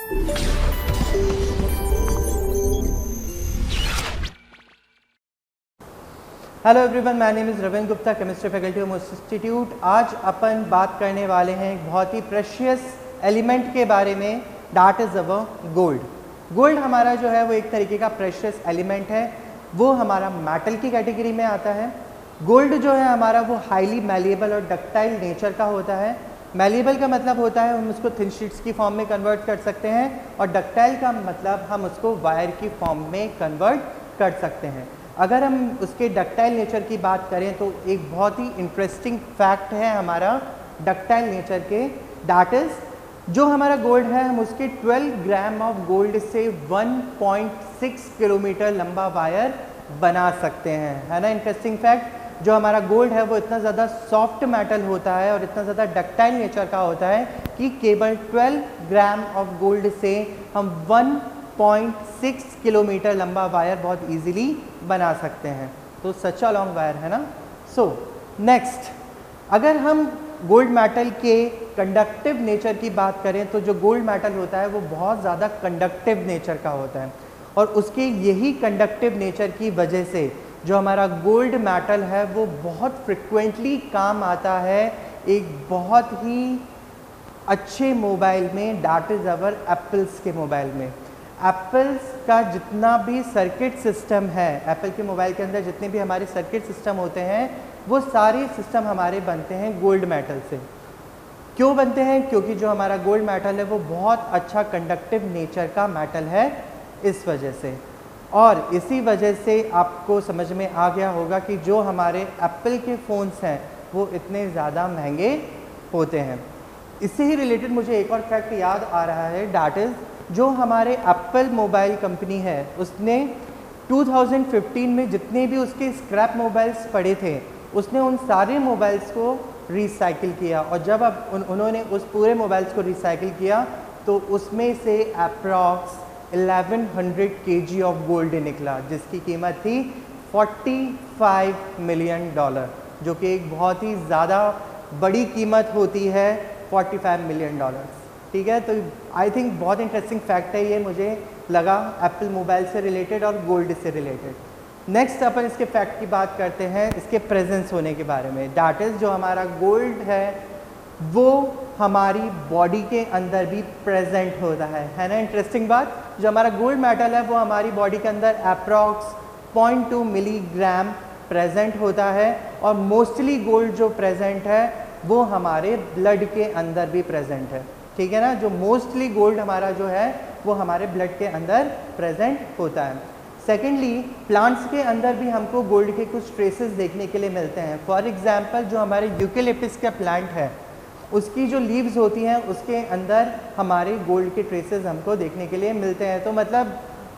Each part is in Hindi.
Hello everyone, my name is Ravindra Gupta, chemistry faculty of institute. आज अपन बात करने वाले हैं एक बहुत ही प्रेशियस एलिमेंट के बारे में, that is our gold. Gold हमारा जो है वो एक तरीके का प्रेशियस एलिमेंट है, वो हमारा मेटल की कैटेगरी में आता है। गोल्ड जो है हमारा वो हाईली मैलिएबल और डक्टाइल नेचर का होता है। मैलिएबल का मतलब होता है हम उसको थिन शीट्स की फॉर्म में कन्वर्ट कर सकते हैं, और डक्टाइल का मतलब हम उसको वायर की फॉर्म में कन्वर्ट कर सकते हैं। अगर हम उसके डक्टाइल नेचर की बात करें तो एक बहुत ही इंटरेस्टिंग फैक्ट है हमारा डक्टाइल नेचर के, दैट इज़ जो हमारा गोल्ड है हम उसके 12 ग्राम ऑफ गोल्ड से 1.6 किलोमीटर लंबा वायर बना सकते हैं, है ना। इंटरेस्टिंग फैक्ट, जो हमारा गोल्ड है वो इतना ज़्यादा सॉफ्ट मेटल होता है और इतना ज़्यादा डक्टाइल नेचर का होता है कि केवल 12 ग्राम ऑफ गोल्ड से हम 1.6 किलोमीटर लंबा वायर बहुत इजीली बना सकते हैं। तो सच अ लॉन्ग वायर, है ना। सो नेक्स्ट, अगर हम गोल्ड मेटल के कंडक्टिव नेचर की बात करें तो जो गोल्ड मेटल होता है वो बहुत ज़्यादा कंडक्टिव नेचर का होता है, और उसके यही कंडक्टिव नेचर की वजह से जो हमारा गोल्ड मेटल है वो बहुत फ्रिक्वेंटली काम आता है एक बहुत ही अच्छे मोबाइल में, दैट इज़ अवर एप्पल्स के मोबाइल में। एप्पल्स का जितना भी सर्किट सिस्टम है, एप्पल के मोबाइल के अंदर जितने भी हमारे सर्किट सिस्टम होते हैं वो सारे सिस्टम हमारे बनते हैं गोल्ड मेटल से। क्यों बनते हैं? क्योंकि जो हमारा गोल्ड मेटल है वो बहुत अच्छा कंडक्टिव नेचर का मेटल है इस वजह से। और इसी वजह से आपको समझ में आ गया होगा कि जो हमारे एप्पल के फ़ोन्स हैं वो इतने ज़्यादा महंगे होते हैं। इससे ही रिलेटेड मुझे एक और फैक्ट याद आ रहा है, दैट इज़ जो हमारे एप्पल मोबाइल कंपनी है उसने 2015 में जितने भी उसके स्क्रैप मोबाइल्स पड़े थे उसने उन सारे मोबाइल्स को रिसाइकिल किया, और जब अब उन्होंने उस पूरे मोबाइल्स को रिसाइकिल किया तो उसमें से अप्रॉक्स 1100 kg ऑफ गोल्ड निकला, जिसकी कीमत थी $45 मिलियन, जो कि एक बहुत ही ज़्यादा बड़ी कीमत होती है, $45 मिलियन। ठीक है, तो आई थिंक बहुत इंटरेस्टिंग फैक्ट है ये, मुझे लगा एप्पल मोबाइल से रिलेटेड और गोल्ड से रिलेटेड। नेक्स्ट अपन इसके फैक्ट की बात करते हैं इसके प्रेजेंस होने के बारे में, दैट इज़ जो हमारा गोल्ड है वो हमारी बॉडी के अंदर भी प्रेजेंट होता है ना। इंटरेस्टिंग बात, जो हमारा गोल्ड मेटल है वो हमारी बॉडी के अंदर अप्रॉक्स 0.2 मिलीग्राम प्रेजेंट होता है, और मोस्टली गोल्ड जो प्रेजेंट है वो हमारे ब्लड के अंदर भी प्रेजेंट है। ठीक है ना, जो मोस्टली गोल्ड हमारा जो है वो हमारे ब्लड के अंदर प्रेजेंट होता है। सेकेंडली, प्लांट्स के अंदर भी हमको गोल्ड के कुछ ट्रेसेस देखने के लिए मिलते हैं। फॉर एग्जांपल, जो हमारे यूकेलिप्टस का प्लांट है उसकी जो लीव्स होती हैं उसके अंदर हमारे गोल्ड के ट्रेसेस हमको देखने के लिए मिलते हैं। तो मतलब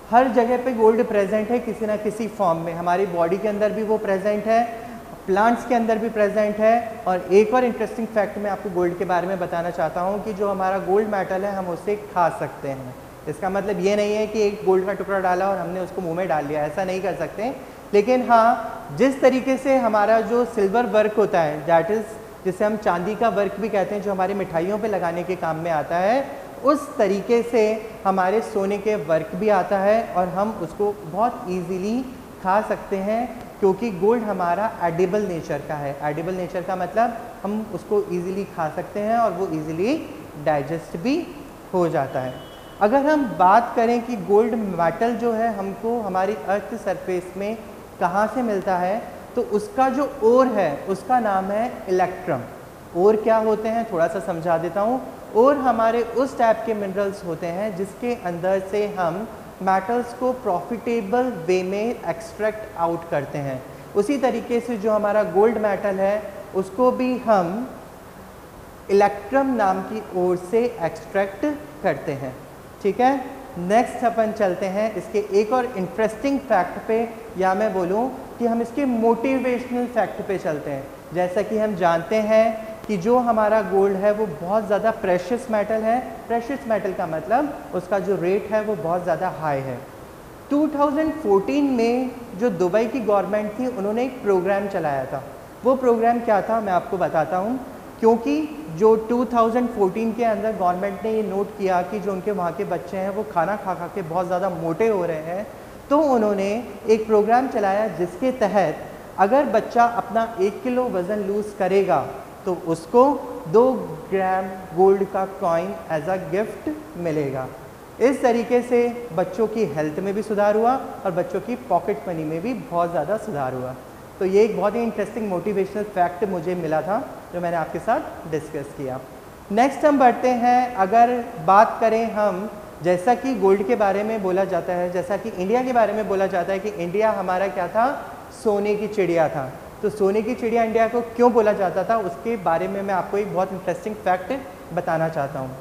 हर जगह पे गोल्ड प्रेजेंट है किसी ना किसी फॉर्म में, हमारी बॉडी के अंदर भी वो प्रेजेंट है, प्लांट्स के अंदर भी प्रेजेंट है। और एक और इंटरेस्टिंग फैक्ट मैं आपको गोल्ड के बारे में बताना चाहता हूँ कि जो हमारा गोल्ड मेटल है हम उसे खा सकते हैं। इसका मतलब ये नहीं है कि एक गोल्ड का टुकड़ा डाला और हमने उसको मुंह में डाल लिया, ऐसा नहीं कर सकते। लेकिन हाँ, जिस तरीके से हमारा जो सिल्वर वर्क होता है, दैट इज़ जिसे हम चांदी का वर्क भी कहते हैं, जो हमारे मिठाइयों पे लगाने के काम में आता है, उस तरीके से हमारे सोने के वर्क भी आता है और हम उसको बहुत इजीली खा सकते हैं, क्योंकि गोल्ड हमारा एडिबल नेचर का है। एडिबल नेचर का मतलब हम उसको इजीली खा सकते हैं और वो इजीली डाइजेस्ट भी हो जाता है। अगर हम बात करें कि गोल्ड मेटल जो है हमको हमारी अर्थ सरफेस में कहाँ से मिलता है, तो उसका जो ओर है उसका नाम है इलेक्ट्रम। ओर क्या होते हैं थोड़ा सा समझा देता हूँ। ओर हमारे उस टाइप के मिनरल्स होते हैं जिसके अंदर से हम मेटल्स को प्रॉफिटेबल वे में एक्सट्रैक्ट आउट करते हैं। उसी तरीके से जो हमारा गोल्ड मेटल है उसको भी हम इलेक्ट्रम नाम की ओर से एक्सट्रैक्ट करते हैं। ठीक है, नेक्स्ट अपन चलते हैं इसके एक और इंटरेस्टिंग फैक्ट पे, या मैं बोलूँ कि हम इसके मोटिवेशनल फैक्ट पे चलते हैं। जैसा कि हम जानते हैं कि जो हमारा गोल्ड है वो बहुत ज़्यादा प्रेशियस मेटल है। प्रेशियस मेटल का मतलब उसका जो रेट है वो बहुत ज़्यादा हाई है। 2014 में जो दुबई की गवर्नमेंट थी उन्होंने एक प्रोग्राम चलाया था। वो प्रोग्राम क्या था मैं आपको बताता हूँ। क्योंकि जो 2014 के अंदर गवर्नमेंट ने ये नोट किया कि जो उनके वहाँ के बच्चे हैं वो खाना खा खा के बहुत ज़्यादा मोटे हो रहे हैं, तो उन्होंने एक प्रोग्राम चलाया जिसके तहत अगर बच्चा अपना 1 किलो वज़न लूज़ करेगा तो उसको 2 ग्राम गोल्ड का कॉइन एज अ गिफ्ट मिलेगा। इस तरीके से बच्चों की हेल्थ में भी सुधार हुआ और बच्चों की पॉकेट मनी में भी बहुत ज़्यादा सुधार हुआ। तो ये एक बहुत ही इंटरेस्टिंग मोटिवेशनल फैक्ट मुझे मिला था जो मैंने आपके साथ डिस्कस किया। नेक्स्ट हम बढ़ते हैं, अगर बात करें हम, जैसा कि गोल्ड के बारे में बोला जाता है, जैसा कि इंडिया के बारे में बोला जाता है कि इंडिया हमारा क्या था, सोने की चिड़िया था। तो सोने की चिड़िया इंडिया को क्यों बोला जाता था, उसके बारे में मैं आपको एक बहुत इंटरेस्टिंग फैक्ट बताना चाहता हूँ।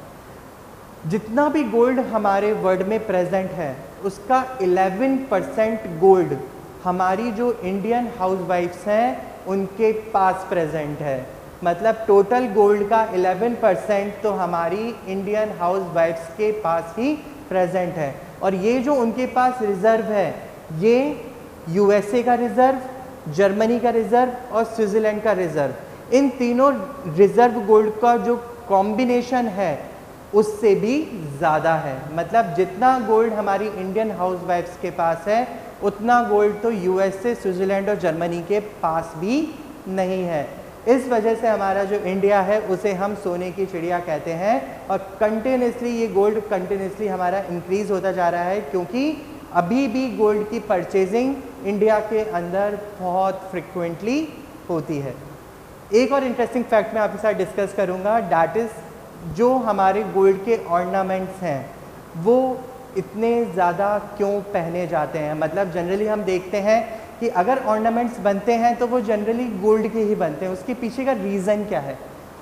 जितना भी गोल्ड हमारे वर्ल्ड में प्रेजेंट है उसका 11% गोल्ड हमारी जो इंडियन हाउसवाइफ्स हैं उनके पास प्रेजेंट है। मतलब टोटल गोल्ड का 11% तो हमारी इंडियन हाउसवाइफ्स के पास ही प्रेजेंट है। और ये जो उनके पास रिज़र्व है ये यूएसए का रिज़र्व, जर्मनी का रिज़र्व और स्विट्ज़रलैंड का रिज़र्व, इन तीनों रिज़र्व गोल्ड का जो कॉम्बिनेशन है उससे भी ज़्यादा है। मतलब जितना गोल्ड हमारी इंडियन हाउसवाइफ्स के पास है उतना गोल्ड तो यूएसए, स्विट्ज़रलैंड और जर्मनी के पास भी नहीं है। इस वजह से हमारा जो इंडिया है उसे हम सोने की चिड़िया कहते हैं और कंटिन्यूसली ये गोल्ड कंटिन्यूसली हमारा इंक्रीज़ होता जा रहा है, क्योंकि अभी भी गोल्ड की परचेजिंग इंडिया के अंदर बहुत फ्रिक्वेंटली होती है। एक और इंटरेस्टिंग फैक्ट मैं आपके साथ डिस्कस करूंगा, दैट इज़ जो हमारे गोल्ड के ऑर्नामेंट्स हैं वो इतने ज़्यादा क्यों पहने जाते हैं। मतलब जनरली हम देखते हैं कि अगर ऑर्नामेंट्स बनते हैं तो वो जनरली गोल्ड के ही बनते हैं। उसके पीछे का रीज़न क्या है?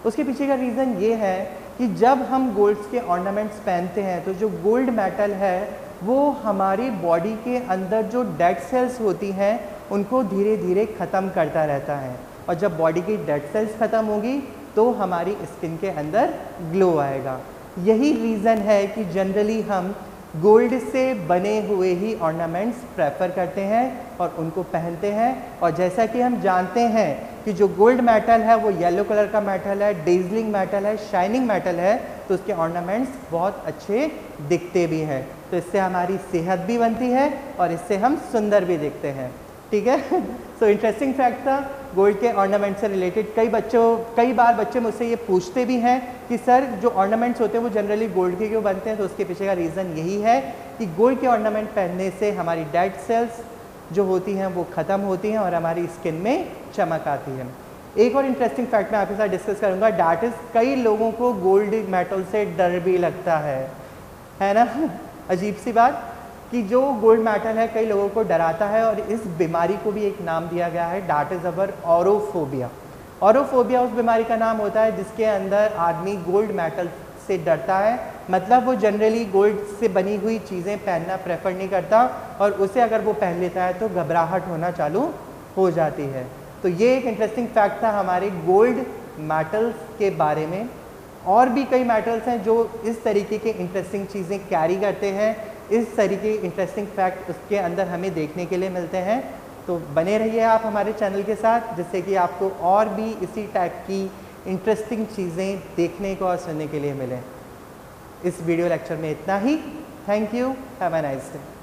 उसके पीछे का रीज़न ये है कि जब हम गोल्ड्स के ऑर्नामेंट्स पहनते हैं तो जो गोल्ड मेटल है वो हमारी बॉडी के अंदर जो डेड सेल्स होती हैं उनको धीरे धीरे ख़त्म करता रहता है, और जब बॉडी की डेड सेल्स ख़त्म होगी तो हमारी स्किन के अंदर ग्लो आएगा। यही रीज़न है कि जनरली हम गोल्ड से बने हुए ही ऑर्नामेंट्स प्रेफर करते हैं और उनको पहनते हैं। और जैसा कि हम जानते हैं कि जो गोल्ड मेटल है वो येलो कलर का मेटल है, डेज़लिंग मेटल है, शाइनिंग मेटल है, तो उसके ऑर्नामेंट्स बहुत अच्छे दिखते भी हैं। तो इससे हमारी सेहत भी बनती है और इससे हम सुंदर भी दिखते हैं। ठीक है। सो इंटरेस्टिंग फैक्ट था गोल्ड के ऑर्नामेंट से रिलेटेड। कई बार बच्चे मुझसे ये पूछते भी हैं कि सर जो ऑर्नामेंट्स होते हैं वो जनरली गोल्ड के क्यों बनते हैं? तो उसके पीछे का रीज़न यही है कि गोल्ड के ऑर्नामेंट पहनने से हमारी डेड सेल्स जो होती हैं वो ख़त्म होती हैं और हमारी स्किन में चमक आती है। एक और इंटरेस्टिंग फैक्ट मैं आपके साथ डिस्कस करूँगा, डैट इज़ कई लोगों को गोल्ड मेटल से डर भी लगता है ना। अजीब सी बात कि जो गोल्ड मेटल है कई लोगों को डराता है, और इस बीमारी को भी एक नाम दिया गया है, डैट इज़ अवर ऑरोफोबिया। ऑरोफोबिया उस बीमारी का नाम होता है जिसके अंदर आदमी गोल्ड मेटल से डरता है। मतलब वो जनरली गोल्ड से बनी हुई चीज़ें पहनना प्रेफर नहीं करता, और उसे अगर वो पहन लेता है तो घबराहट होना चालू हो जाती है। तो ये एक इंटरेस्टिंग फैक्ट था हमारे गोल्ड मेटल्स के बारे में। और भी कई मेटल्स हैं जो इस तरीके के इंटरेस्टिंग चीज़ें कैरी करते हैं, इस तरीके इंटरेस्टिंग फैक्ट उसके अंदर हमें देखने के लिए मिलते हैं। तो बने रहिए आप हमारे चैनल के साथ, जिससे कि आपको और भी इसी टाइप की इंटरेस्टिंग चीज़ें देखने को और सुनने के लिए मिलें। इस वीडियो लेक्चर में इतना ही। Thank you, have a nice day.